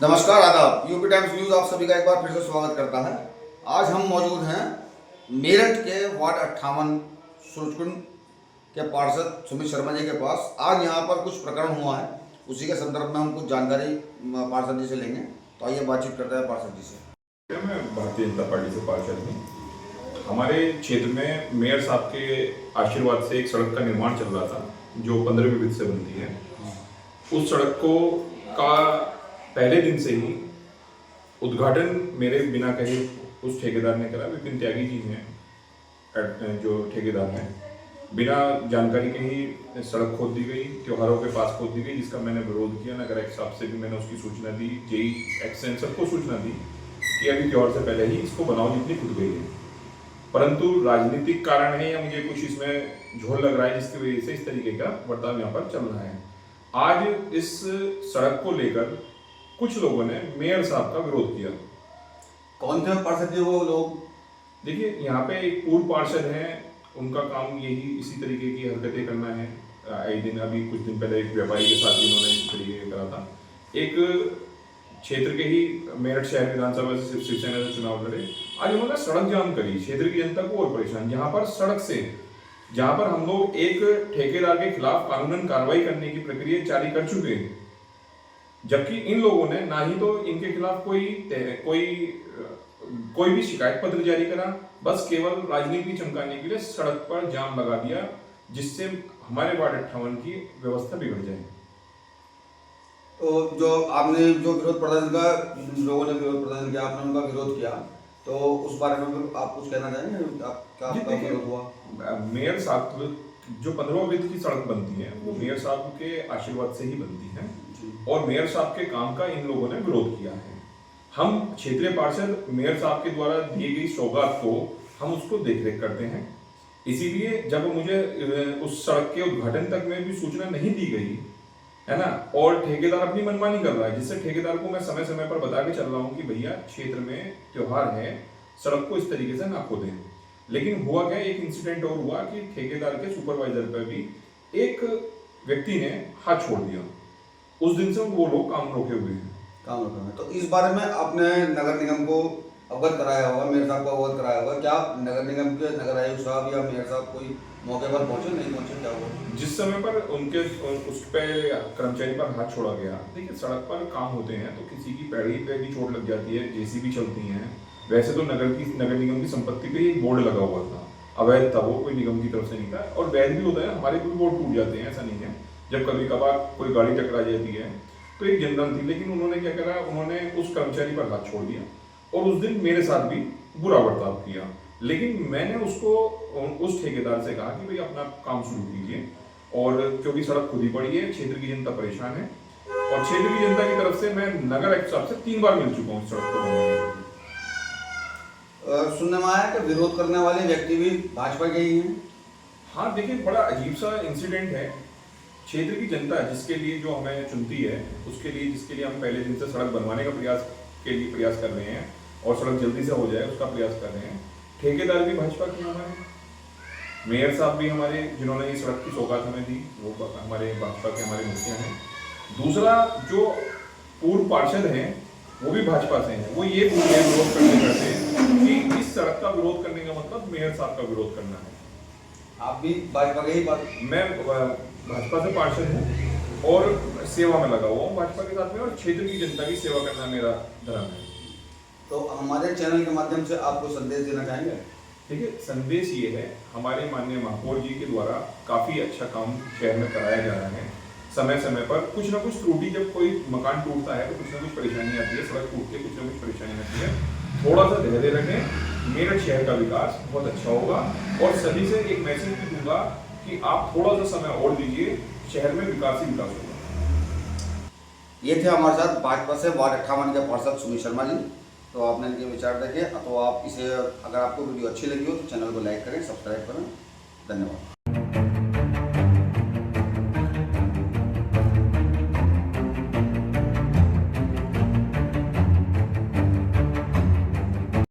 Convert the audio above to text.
नमस्कार, आदाब। UP times news आप सभी का एक बार फिर से स्वागत करता है। आज हम मौजूद हैं मेरठ के वार्ड 58 सूरजकुंड के पार्षद सुमित शर्मा जी के पास। आज यहाँ पर कुछ प्रकरण हुआ है, उसी के संदर्भ में हम कुछ जानकारी पार्षद जी से लेंगे। तो आइए बातचीत करते हैं पार्षद जी से। मैं भारतीय जनता पार्टी से पार्षद हूँ। हमारे क्षेत्र में मेयर साहब के आशीर्वाद से एक सड़क का निर्माण चल रहा था जो 15वीं वित्त से बनती है। उस सड़क को का पहले दिन से ही उद्घाटन मेरे बिना कहे उस ठेकेदार ने करा। विपिन त्यागी जी हैं जो ठेकेदार हैं। बिना जानकारी के ही सड़क खोद दी गई, त्योहारों के पास खोद दी गई, जिसका मैंने विरोध किया। नगर एक्स साहब से भी मैंने उसकी सूचना दी, जेई एक्सन सबको सूचना दी कि अभी त्योहार से पहले ही इसको बनाओ जितनी खुद गई है। परंतु राजनीतिक कारण है या मुझे कुछ इसमें झोल लग रहा है जिसकी वजह से इस तरीके का बर्ताव यहाँ पर चल रहा है। आज इस सड़क को लेकर कुछ लोगों ने मेयर साहब का विरोध किया। कौन थे पार्षद जी वो लोग? देखिए, यहाँ पे एक पूर्व पार्षद हैं, उनका काम यही इसी तरीके की हरकतें करना है। आए दिन अभी कुछ दिन पहले एक व्यापारी के साथ भी उन्होंने इस तरीके का करा था। एक क्षेत्र के ही मेरठ शहर विधानसभा से शिवसेना से चुनाव लड़े। आज उन्होंने सड़क जाम करी, क्षेत्र की जनता को और परेशान। जहाँ पर सड़क से जहाँ पर हम लोग एक ठेकेदार के खिलाफ कानूनन कार्रवाई करने की प्रक्रिया जारी कर चुके हैं, जबकि इन लोगों ने ना ही तो इनके खिलाफ कोई भी शिकायत पत्र जारी करा, बस केवल राजनीति चमकाने के लिए सड़क पर जाम लगा दिया, जिससे हमारे वार्ड 58 की व्यवस्था बिगड़ जाए। तो जो आपने जो विरोध प्रदर्शन का लोगों ने विरोध प्रदर्शन किया, आपने उनका विरोध किया, तो उस बारे में आप कुछ कहना चाहेंगे? आपका विरोध हुआ? मेयर साहब जो 15वां वित्त की सड़क बनती है वो मेयर साहब के आशीर्वाद से ही बनती है, और मेयर साहब के काम का इन लोगों ने विरोध किया है। हम क्षेत्रीय पार्षद मेयर साहब के द्वारा दी गई सौगात को हम उसको देखरेख करते हैं। इसीलिए जब मुझे उस सड़क के उद्घाटन तक में भी सूचना नहीं दी गई है ना, और ठेकेदार अपनी मनमानी कर रहा है, जिससे ठेकेदार को मैं समय समय पर बता के चल रहा हूँ कि भैया क्षेत्र में त्योहार है, सड़क को इस तरीके से ना खोदें। लेकिन हुआ क्या, एक इंसिडेंट और हुआ कि ठेकेदार के सुपरवाइजर पर भी एक व्यक्ति ने हाथ छोड़ दिया। उस दिन से वो लोग काम रोके हुए हैं। तो इस बारे में आपने नगर निगम को अवगत कराया होगा, मेयर साहब को अवगत कराया होगा। क्या नगर निगम के नगर आयुक्त साहब या मेयर साहब कोई मौके पर पहुंचे, नहीं पहुंचे, क्या हुआ? जिस समय पर उनके उस पे कर्मचारी पर हाथ छोड़ा गया, देखिए सड़क पर काम होते हैं तो किसी की पैड़ी पे भी चोट लग जाती है, जेसीबी चलती हैं। वैसे तो नगर निगम की संपत्ति पे एक बोर्ड लगा हुआ था, अवैध था वो, कोई निगम की तरफ से नहीं था। और वैध भी होता है, हमारे भी बोर्ड टूट जाते हैं, ऐसा नहीं है। जब कभी कभार कोई गाड़ी टकरा जाती है तो एक जनरल थी, लेकिन उन्होंने क्या करा, उन्होंने उस कर्मचारी पर हाथ छोड़ दिया और उस दिन मेरे साथ भी बुरा बर्ताव किया। लेकिन मैंने उसको उस ठेकेदार से कहा कि भाई अपना काम शुरू कीजिए, और क्योंकि सड़क खुद ही पड़ी है, क्षेत्र की जनता परेशान है, और क्षेत्र की जनता की तरफ से मैं नगर एक्स साहब से 3 बार मिल चुका हूँ सड़क को बनवाने के लिए। सुनने में आया कि विरोध करने वाले व्यक्ति भी भाजपा के ही हैं। हाँ, देखिए बड़ा अजीब सा इंसिडेंट है। क्षेत्र की जनता जिसके लिए जो हमें चुनती है, उसके लिए जिसके लिए हम पहले दिन से सड़क बनवाने का प्रयास कर रहे हैं और सड़क जल्दी से हो जाए उसका प्रयास कर रहे हैं। ठेकेदार भी भाजपा के हमारे, मेयर साहब भी हमारे, जिन्होंने ये सड़क की सौगात हमें दी, वो हमारे भाजपा के हमारे मुखिया हैं। दूसरा जो पूर्व पार्षद हैं वो भी भाजपा से हैं। वो ये विरोध करते हैं कि इस सड़क का विरोध करने का मतलब मेयर साहब का विरोध करना है। आप भी भाजपा के ही बात? मैं भाजपा से पार्षद हूँ और सेवा में लगा हुआ हूँ भाजपा के साथ में, और क्षेत्र की जनता की सेवा करना मेरा धर्म है। तो हमारे चैनल के माध्यम से आपको संदेश देना चाहेंगे? देखिए, संदेश ये है, हमारे माननीय महापौर जी के द्वारा काफ़ी अच्छा काम शहर में कराया जा रहा है। समय समय पर कुछ ना कुछ त्रुटि, जब कोई मकान टूटता है तो कुछ ना कुछ परेशानी आती है, सड़क टूटती है, कुछ ना कुछ परेशानी आती है। थोड़ा सा धैर्य रखें, मेरठ शहर का विकास बहुत अच्छा होगा। और सभी से एक मैसेज भी दूंगा कि आप थोड़ा सा समय और दीजिए, शहर में विकास ही विकास होगा। ये थे हमारे साथ भाजपा से वार्ड 58 के पार्षद सुमित शर्मा जी। तो आपने इनके विचार देखे, तो आप इसे, अगर आपको वीडियो अच्छी लगी हो तो चैनल को लाइक करें, सब्सक्राइब करें। धन्यवाद।